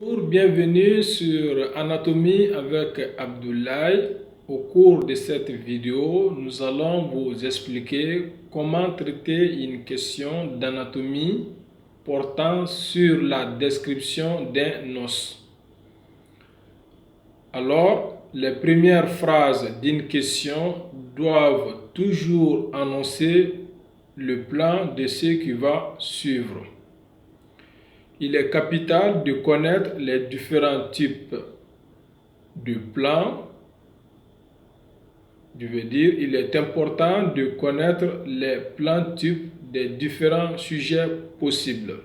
Bienvenue sur Anatomie avec Abdoulaye. Au cours de cette vidéo, nous allons vous expliquer comment traiter une question d'anatomie portant sur la description d'un os. Alors, les premières phrases d'une question doivent toujours annoncer le plan de ce qui va suivre. Il est capital de connaître les différents types de plans. Il est important de connaître les plans types des différents sujets possibles,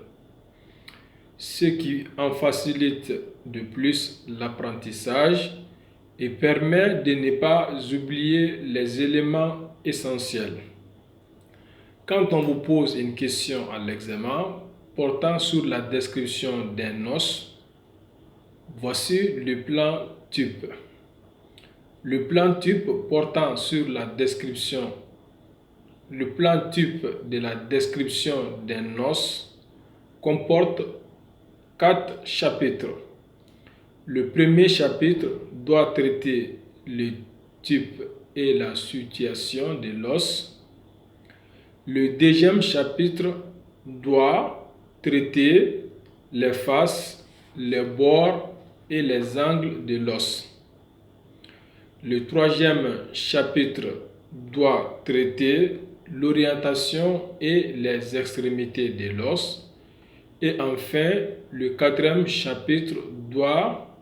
ce qui en facilite de plus l'apprentissage et permet de ne pas oublier les éléments essentiels. Quand on vous pose une question à l'examen portant sur la description d'un os, voici le plan type. Le plan type portant sur la description. Le plan type de la description d'un os comporte 4 chapitres. Le premier chapitre doit traiter le type et la situation de l'os. Le deuxième chapitre doit traiter les faces, les bords et les angles de l'os. Le troisième chapitre doit traiter l'orientation et les extrémités de l'os. Et enfin, le quatrième chapitre doit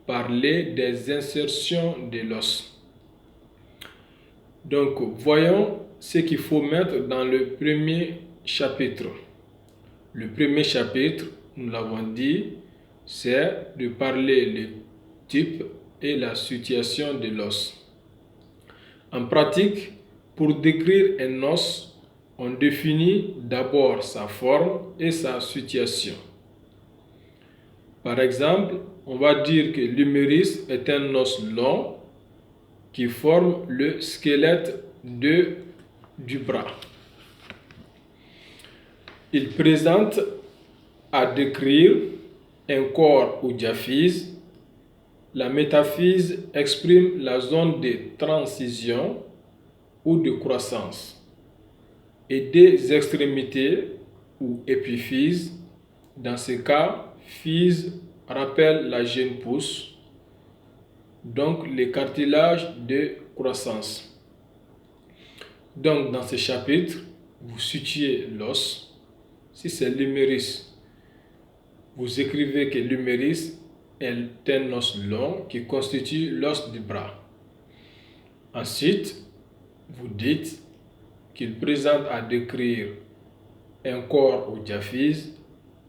parler des insertions de l'os. Donc, voyons ce qu'il faut mettre dans le premier chapitre. Le premier chapitre, nous l'avons dit, c'est de parler le type et la situation de l'os. En pratique, pour décrire un os, on définit d'abord sa forme et sa situation. Par exemple, on va dire que l'humérus est un os long qui forme le squelette du bras. Il présente à décrire un corps ou diaphyse. La métaphyse exprime la zone de transition ou de croissance. Et des extrémités ou épiphyse, dans ce cas, physe rappelle la jeune pousse, donc les cartilages de croissance. Donc dans ce chapitre, vous situez l'os. Si c'est l'humérus, vous écrivez que l'humérus est un os long qui constitue l'os du bras. Ensuite, vous dites qu'il présente à décrire un corps ou diaphyse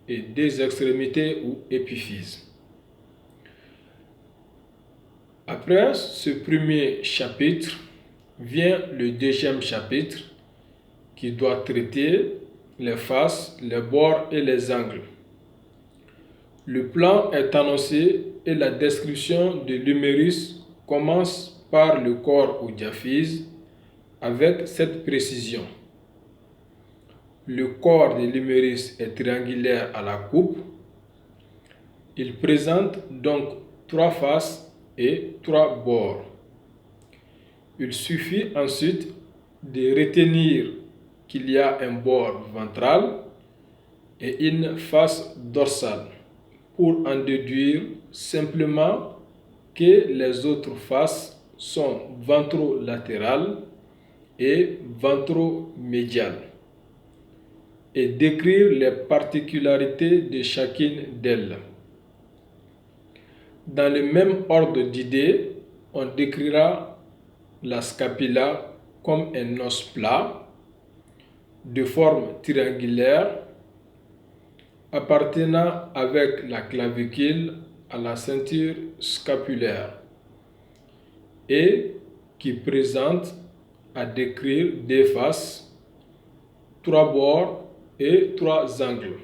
et des extrémités ou épiphyses. Après ce premier chapitre, vient le deuxième chapitre qui doit traiter les faces, les bords et les angles. Le plan est annoncé et la description de l'humérus commence par le corps ou diaphyse avec cette précision. Le corps de l'humérus est triangulaire à la coupe. Il présente donc 3 faces et 3 bords. Il suffit ensuite de retenir qu'il y a un bord ventral et une face dorsale pour en déduire simplement que les autres faces sont ventrolatérales et ventromédiales et décrire les particularités de chacune d'elles. Dans le même ordre d'idées, on décrira la scapula comme un os plat de forme triangulaire appartenant avec la clavicule à la ceinture scapulaire et qui présente à décrire 2 faces, 3 bords et 3 angles.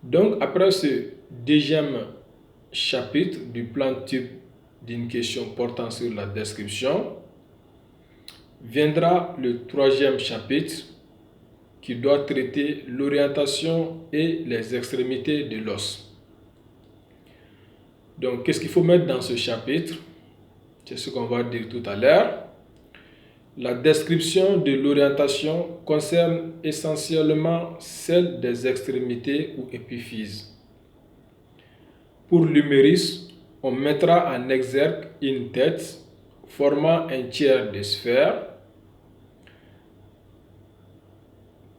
Donc après ce deuxième chapitre du plan type d'une question portant sur la description, viendra le troisième chapitre qui doit traiter l'orientation et les extrémités de l'os. Donc, qu'est-ce qu'il faut mettre dans ce chapitre? C'est ce qu'on va dire tout à l'heure. La description de l'orientation concerne essentiellement celle des extrémités ou épiphyses. Pour l'humérus, on mettra en exergue une tête formant un tiers de sphère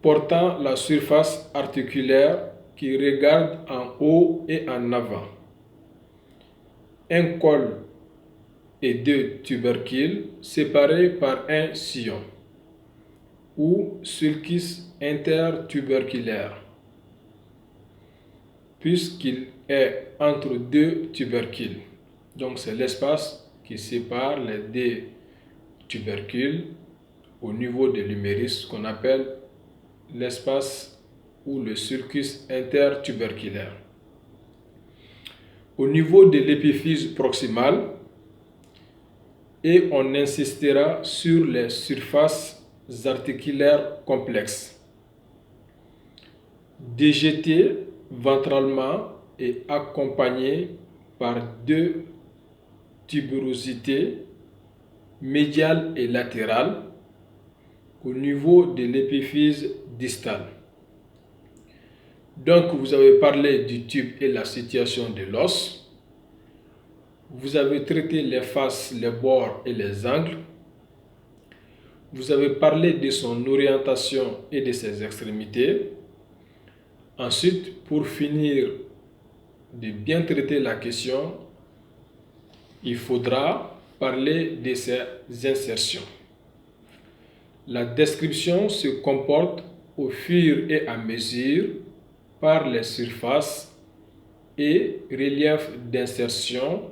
portant la surface articulaire qui regarde en haut et en avant. Un col et deux tubercules séparés par un sillon ou sulcus intertuberculaire, puisqu'il est entre deux tubercules. Donc c'est l'espace qui sépare les deux tubercules au niveau de l'humérus qu'on appelle l'espace ou le sulcus intertuberculaire. Au niveau de l'épiphyse proximale, et on insistera sur les surfaces articulaires complexes. Déjetées ventralement et accompagnées par deux tuberosités médiale et latérale au niveau de l'épiphyse distale. Donc, vous avez parlé du tube et la situation de l'os. Vous avez traité les faces, les bords et les angles. Vous avez parlé de son orientation et de ses extrémités. Ensuite, pour finir de bien traiter la question, il faudra parler de ses insertions. La description se comporte au fur et à mesure par les surfaces et reliefs d'insertion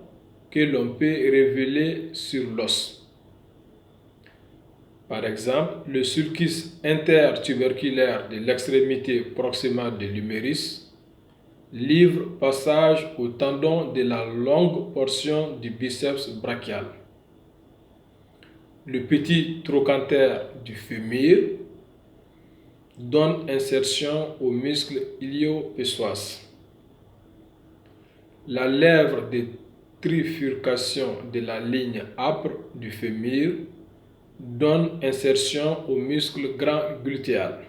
que l'on peut révéler sur l'os. Par exemple, le sulcus intertuberculaire de l'extrémité proximale de l'humérus livre passage au tendon de la longue portion du biceps brachial. Le petit trochanter du fémur donne insertion au muscle ilio-psoas. La lèvre de trifurcation de la ligne âpre du fémur donne insertion au muscle grand glutéal.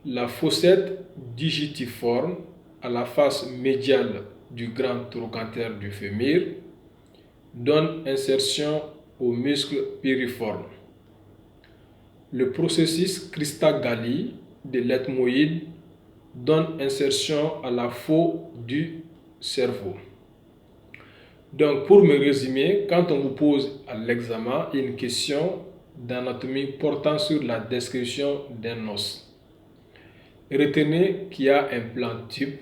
La fossette digitiforme à la face médiale du grand trochanter du fémur donne insertion au muscle piriforme. Le processus Christa-Galli de l'ethmoïde donne insertion à la faux du cerveau. Donc, pour me résumer, quand on vous pose à l'examen une question d'anatomie portant sur la description d'un os, retenez qu'il y a un plan type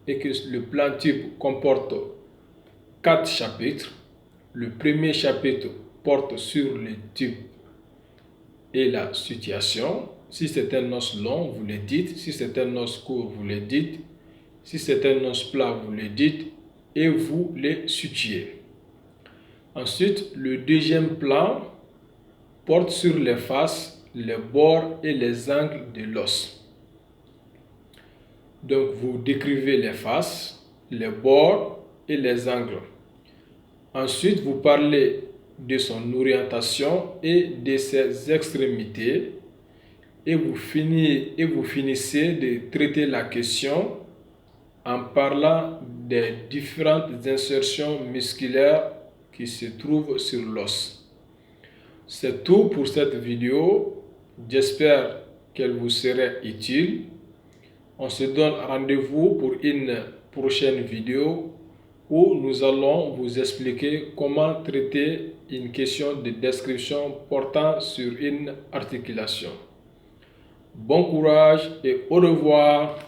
et que le plan type comporte 4 chapitres. Le premier chapitre porte sur le type et la situation. Si c'est un os long, vous le dites. Si c'est un os court, vous le dites. Si c'est un os plat, vous le dites et vous les situez. Ensuite, le deuxième plan porte sur les faces, les bords et les angles de l'os. Donc, vous décrivez les faces, les bords et les angles. Ensuite, vous parlez de son orientation et de ses extrémités et vous finissez de traiter la question en parlant des différentes insertions musculaires qui se trouvent sur l'os. C'est tout pour cette vidéo. J'espère qu'elle vous serait utile. On se donne rendez-vous pour une prochaine vidéo où nous allons vous expliquer comment traiter une question de description portant sur une articulation. Bon courage et au revoir.